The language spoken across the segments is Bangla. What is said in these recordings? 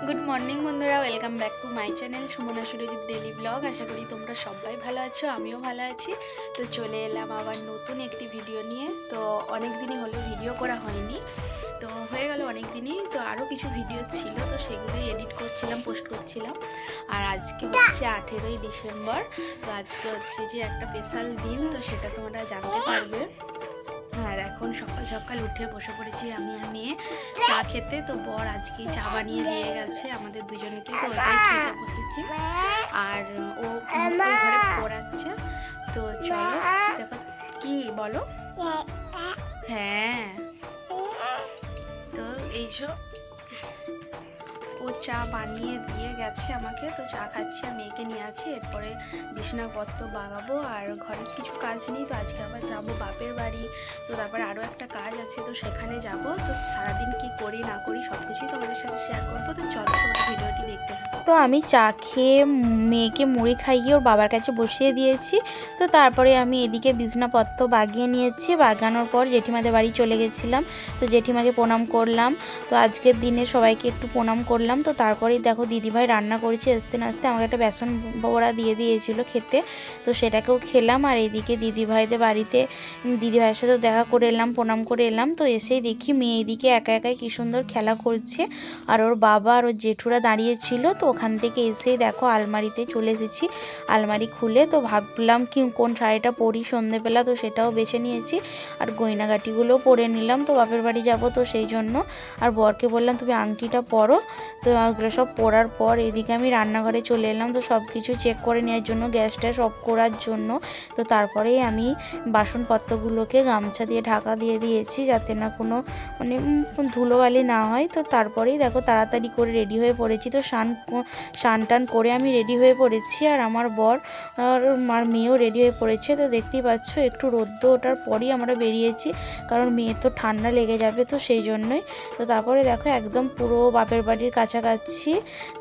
গুড মর্নিং বন্ধুরা, welcome back to my channel Sumana Surjit daily vlog. আশা করি তোমরা সবাই ভালো আছো, আমিও ভালো আছি। তো চলে এলাম আবার নতুন একটি ভিডিও নিয়ে। তো অনেক দিনই হলো ভিডিও করা হয়নি, তো হয়ে গেল অনেক দিনই। তো আরও কিছু ভিডিও ছিল, তো সেগুলোই এডিট করছিলাম, পোস্ট করছিলাম। আর আজকে হচ্ছে 18ই ডিসেম্বর। তো আজকে হচ্ছে যে একটা স্পেশাল দিন, তো সেটা তোমরা জানতে পারবে। আর এখন সকাল সকাল উঠে বসে পড়েছি আমি আর মেয়ে চা খেতে। তো বর আজকেই চা বানিয়ে দিয়ে গেছে আমাদের দুজনকে, তো ওটাই খেতে বসেছি। আর ও ওই ঘরে পড়াচ্ছে। তো চলো দেখো কি বলো। হ্যাঁ, তো এইসব ও চা বানিয়ে দিয়ে গেছে আমাকে। তো চা খাচ্ছি, আর মেয়েকে নিয়ে আছি। এরপরে বিছানাপত্র বাগাবো, আর ঘরের কিছু কাজ নেই। তো আজকে আবার যাবো বাপের বাড়ি। তো তারপরে আরও একটা কাজ আছে, তো সেখানে যাব। তো সারাদিন কি করি না করি সব কিছুই তোমাদের সাথে শেয়ার করবো। তো চলো তোমরা ভিডিওটি দেখতে থাকো। তো আমি চা খেয়ে মেয়েকে মুড়ি খাইয়ে ওর বাবার কাছে বসিয়ে দিয়েছি। তো তারপরে আমি এদিকে বিছানাপত্র বাগিয়ে নিয়েছি। বাগানোর পর জেঠিমাদের বাড়ি চলে গেছিলাম। তো জেঠিমাকে প্রণাম করলাম। তো আজকের দিনে সবাইকে একটু প্রণাম করলাম। তো তারপরেই দেখো দিদিভাই রান্না করেছি, আস্তে আস্তে আমাকে একটা বেসন বড়া দিয়ে দিয়েছিল খেতে। তো সেটাকেও খেলাম। আর এইদিকে দিদিভাইদের বাড়িতে দিদিভাইয়ের সাথে দেখা করে এলাম, প্রণাম করে এলাম। তো এসেই দেখি মেয়ে এদিকে একা একাই কী সুন্দর খেলা করছে, আর ওর বাবা আর ওর জেঠুরা দাঁড়িয়েছিল। তো ওখান থেকে এসেই দেখো আলমারিতে চলে এসেছি। আলমারি খুলে তো ভাবলাম কি কোন শাড়িটা পরি সন্ধেবেলা, তো সেটাও বেছে নিয়েছি। আর গয়নাগাটিগুলোও পরে নিলাম, তো বাপের বাড়ি যাব, তো সেই জন্য। আর বরকে বললাম তুমি আংটিটা পরো। তো ওগুলো সব পরার পর এদিকে আমি রান্নাঘরে চলে এলাম। তো সব কিছু চেক করে নেওয়ার জন্য, গ্যাসটা অফ করার জন্য। তো তারপরেই আমি বাসনপত্রগুলোকে গামছা দিয়ে ঢাকা দিয়ে দিয়েছি, যাতে না কোনো মানে ধুলোবালি না হয়। তো তারপরেই দেখো তাড়াতাড়ি করে রেডি হয়ে পড়েছি। তো স্নান টান করে আমি রেডি হয়ে পড়েছি, আর আমার বর আর মেয়েও রেডি হয়ে পড়েছে। তো দেখতেই পাচ্ছ একটু রোদ্দ ওঠার পরই আমরা বেরিয়েছি, কারণ মেয়ে তো ঠান্ডা লেগে যাবে, তো সেই জন্যই। তো তারপরে দেখো একদম পুরো বাপের বাড়ির কাছাকাছি।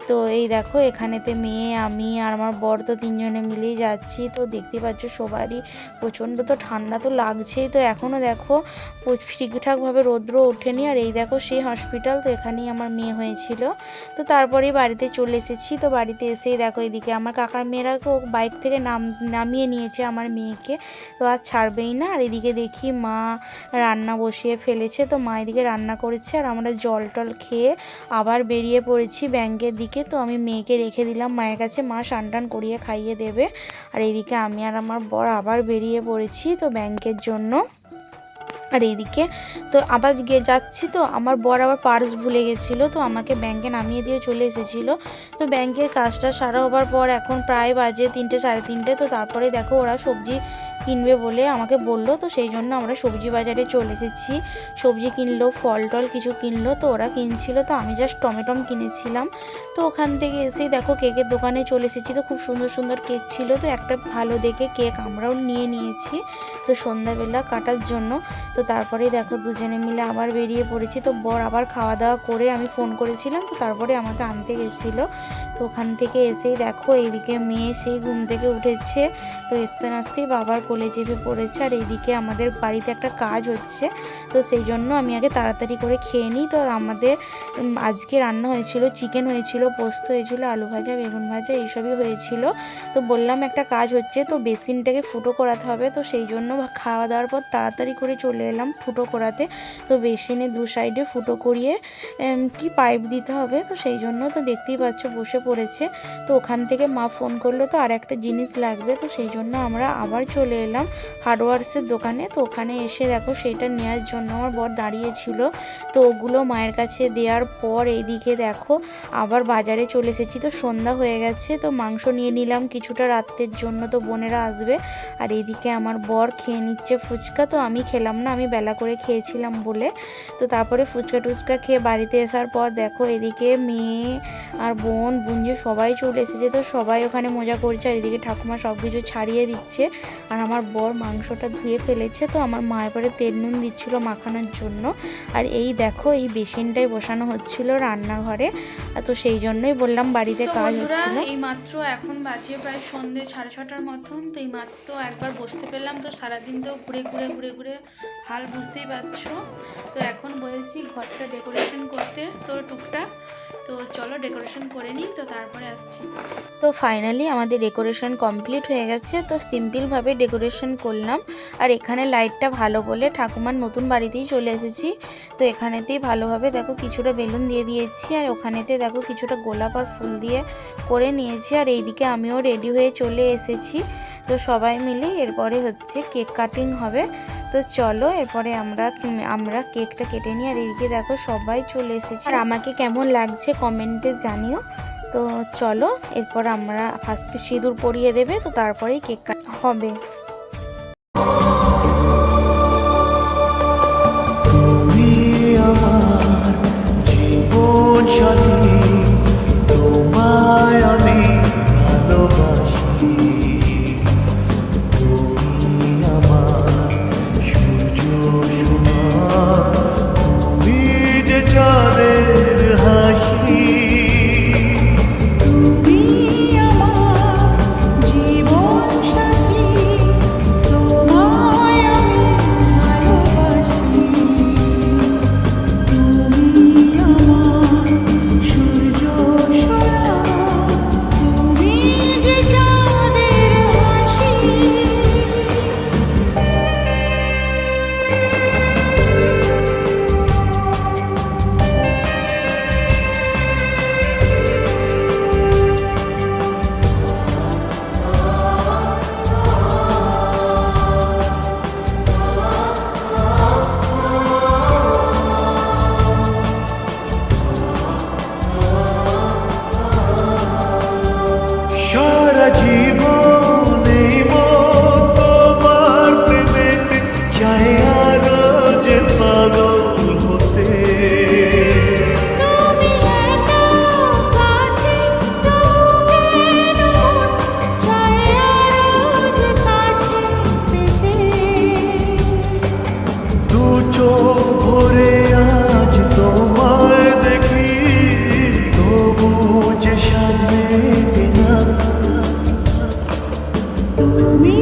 তো এই দেখো এখানেতে মেয়ে, আমি আর আমার বর তো তিনজনে মিলেই যাচ্ছি। তো দেখতে পাচ্ছ সবারই প্রচণ্ড তো ঠান্ডা তো লাগছেই। তো এখনও দেখো ঠিকঠাকভাবে রৌদ্র ওঠেনি। আর এই দেখো সেই হসপিটাল, তো এখানেই আমার মেয়ে হয়েছিল। তো তারপরেই বাড়িতে চলে এসেছি। তো বাড়িতে এসেই দেখো এদিকে আমার কাকার মেয়েরা তো বাইক থেকে নামিয়ে নিয়েছে আমার মেয়েকে, তো আর ছাড়বেই না। আর এদিকে দেখি মা রান্না বসিয়ে ফেলেছে। তো মা এদিকে রান্না করেছে, আর আমরা জল টল খেয়ে আবার বেরিয়ে পড়েছি ব্যাংকের দিকে। তো আমি মেয়েকে রেখে দিলাম মায়ের কাছে, মা স্নান টান করিয়ে খাইয়ে দেবে। আর এইদিকে আমি আর আমার বর আবার বেরিয়ে পড়েছি তো ব্যাংকের জন্য। আর এইদিকে তো আবার গিয়ে যাচ্ছি, তো আমার বর আবার পার্স ভুলে গেছিলো, তো আমাকে ব্যাংকে নামিয়ে দিয়ে চলে এসেছিলো। তো ব্যাংকের কাজটা সারা হবার পর এখন প্রায় বাজে 3টে সাড়ে 3টে। তো তারপরে দেখো ওরা সবজি কিনবে বলে আমাকে বললো, তো সেই জন্য আমরা সবজি বাজারে চলে এসেছি। সবজি কিনলো, ফল টল কিছু কিনলো, তো ওরা কিনছিল, তো আমি জাস্ট টমেটম কিনেছিলাম। তো ওখান থেকে এসেই দেখো কেকের দোকানে চলে এসেছি। তো খুব সুন্দর সুন্দর কেক ছিল, তো একটা ভালো দেখে কেক আমরাও নিয়ে নিয়েছি, তো সন্ধ্যাবেলা কাটার জন্য। তো তারপরেই দেখো দুজনে মিলে আবার বেরিয়ে পড়েছি। তো বর আবার খাওয়া দাওয়া করে আমি ফোন করেছিলাম, তো তারপরে আমাকে আনতে গেছিলো। তো ওখান থেকে এসেই দেখো এইদিকে মেয়ে সেই ঘুম থেকে উঠেছে, তো আস্তে আস্তেই বাবার কোলে চেপে পড়েছে। আর এইদিকে আমাদের বাড়িতে একটা কাজ হচ্ছে, তো সেই জন্য আমি আগে তাড়াতাড়ি করে খেয়ে নিই। তো আমাদের আজকে রান্না হয়েছিল, চিকেন হয়েছিল, পোস্ত হয়েছিল, আলু ভাজা, বেগুন ভাজা, এইসবই হয়েছিল। তো বললাম একটা কাজ হচ্ছে, তো বেসিনটাকে ফুটো করাতে হবে, তো সেই জন্য খাওয়া দাওয়ার পর তাড়াতাড়ি করে চলে এলাম ফুটো করাতে। তো বেসিনে দু সাইডে ফুটো করিয়ে কি পাইপ দিতে হবে, তো সেই জন্য তো দেখতেই পাচ্ছ বসে পড়েছে। তো ওখান থেকে মা ফোন করলো, তো আর একটা জিনিস লাগবে, তো সেই জন্য আমরা আবার চলে এলাম হার্ডওয়ার্সের দোকানে। তো ওখানে এসে দেখো সেটা নেওয়ার জন্য আমার বর দাঁড়িয়েছিল। তো ওগুলো মায়ের কাছে দেওয়ার পর এইদিকে দেখো আবার বাজারে চলে এসেছি। তো সন্ধ্যা হয়ে গেছে, তো মাংস নিয়ে নিলাম কিছুটা রাতের জন্য, তো বোনেরা আসবে। আর এইদিকে আমার বর খেয়ে নিচ্ছে ফুচকা, তো আমি খেলাম না, আমি বেলা করে খেয়েছিলাম বলে। তো তারপরে ফুচকা টুচকা খেয়ে বাড়িতে আসার পর দেখো এদিকে মেয়ে আর বোন বুঞ্জি সবাই চলে এসেছে। তো সবাই ওখানে মজা করছে, আর এদিকে ঠাকুমা সব কিছু ছাড়িয়ে দিচ্ছে। আর আমার বর মাংসটা ধুয়ে ফেলেছে, তো আমার মা এবারে তেল নুন দিচ্ছিল মাখানোর জন্য। আর এই দেখো এই বেসিনটাই বসানো হচ্ছিল রান্নাঘরে, তো সেই জন্যই বললাম বাড়িতে কাজ হচ্ছিল। এই মাত্র এখন বাজে প্রায় সন্ধ্যে 6:30টার মতন। তো এই মাত্র একবার বসতে পেলাম, তো সারাদিন তো ঘুরে ঘুরে ঘুরে ঘুরে হাল বুঝতেই পারছো। তো এখন বলেছি ঘরটা ডেকোরেশন করতে, তো টুকটাক। তো চলো ডেকোরেশন করে নিই, তো তারপরে আসছি। তো ফাইনালি আমাদের ডেকোরেশন কমপ্লিট হয়ে গেছে। তো সিম্পলভাবে ডেকোরেশন করলাম। আর এখানে লাইটটা ভালো বলে ঠাকুমার নতুন বাড়িতেই চলে এসেছি। তো এখানেতেই ভালোভাবে দেখো কিছুটা বেলুন দিয়ে দিয়েছি, আর ওখানেতে দেখো কিছুটা গোলাপ আর ফুল দিয়ে করে নিয়েছি। আর এইদিকে আমিও রেডি হয়ে চলে এসেছি। তো সবাই মিলে এরপরে হচ্ছে কেক কাটিং হবে। তো চলো এরপরে আমরা কেকটা কেটে নিই। আর এইদিকে দেখো সবাই চলে এসেছে। আর আমাকে কেমন লাগছে কমেন্টে জানিও। তো চলো এরপর আমরা ফার্স্টে সিঁদুর পরিয়ে দেবে, তো তারপরেই কেক কাটা হবে। তুমি আমার জীবন সাথী, তোমায় আমি ভালোবাসি। তুমি আমার সূর্য সোনা, তুমি যে চাঁদের হাসি। সারা জীবনে তোমার প্রেমেতে চাই আরো যে পাগল হতে। দু চোখ ভরে আজ তোমায় দেখি, তবু যে সামনে না। তুমি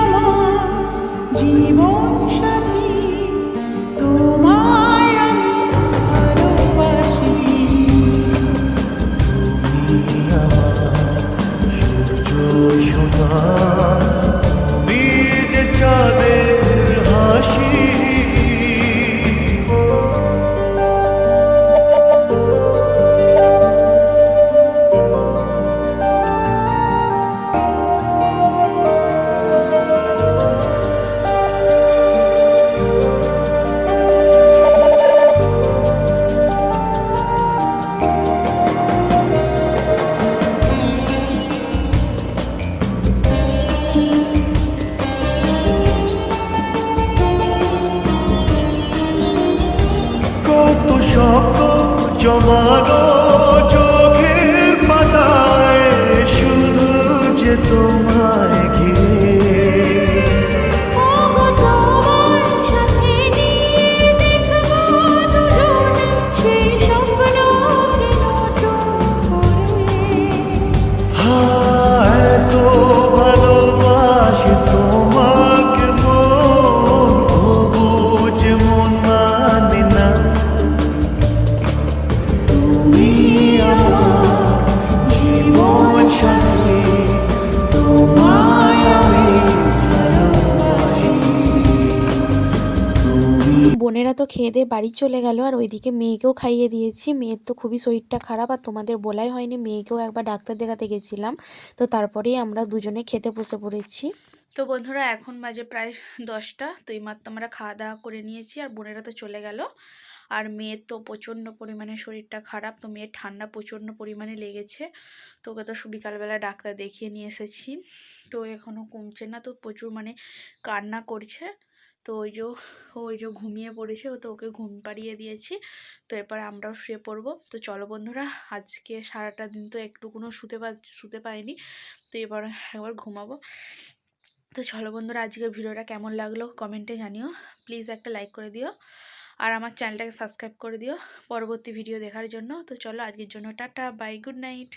আমার জীবন সাথী, তোমায় আমি ভালোবাসি। তুমি আমার সূর্য সোনা, তুমি যে চাঁদের হাসি। কত স্বপ্ন জমানো চোখের পাতায়, শুধু যে তোমায় ঘিরে। তোমার সাথে নিয়ে দেখবো দুজনে সেই স্বপ্নকে নতুন করে। এত ভালোবাসি তোমাকে মন, তবু যে মন মানে না। তুমি আমার জীবন সাথী, তোমায় আমি ভালোবাসি। বোনেরা তো খেয়ে দিয়ে বাড়ি চলে গেল। আর ওইদিকে মেয়েকেও খাইয়ে দিয়েছি। মেয়ের তো খুবই শরীরটা খারাপ, আর তোমাদের বলাই হয়নি মেয়েকেও একবার ডাক্তার দেখাতে গেছিলাম। তো তারপরেই আমরা দুজনে খেতে বসে পড়েছি। তো বন্ধুরা এখন বাজে প্রায় 10টা, তো এইমাত্র আমরা খাওয়া দাওয়া করে নিয়েছি আর বোনেরা তো চলে গেল। আর মেয়ের তো প্রচণ্ড পরিমাণে শরীরটা খারাপ, তো মেয়ের ঠান্ডা প্রচণ্ড পরিমাণে লেগেছে। তো ওকে তো বিকালবেলা ডাক্তার দেখিয়ে নিয়ে এসেছি, তো এখনও কমছে না, তো প্রচুর মানে কান্না করছে। তো ওই যে ঘুমিয়ে পড়েছে, ও তো ওকে ঘুম পাড়িয়ে দিয়েছি। তো এরপর আমরাও শুয়ে পড়বো। তো চলো বন্ধুরা, আজকে সারাটা দিন তো একটুকুনও শুতে পাইনি, তো এবার একবার ঘুমাবো। তো চলো বন্ধুরা, আজকের ভিডিওটা কেমন লাগলো কমেন্টে জানিও। প্লিজ একটা লাইক করে দিও, আর আমার চ্যানেলটাকে সাবস্ক্রাইব করে দিও পরবর্তী ভিডিও দেখার জন্য। তো চলো আজকের জন্য টাটা, বাই, গুড নাইট।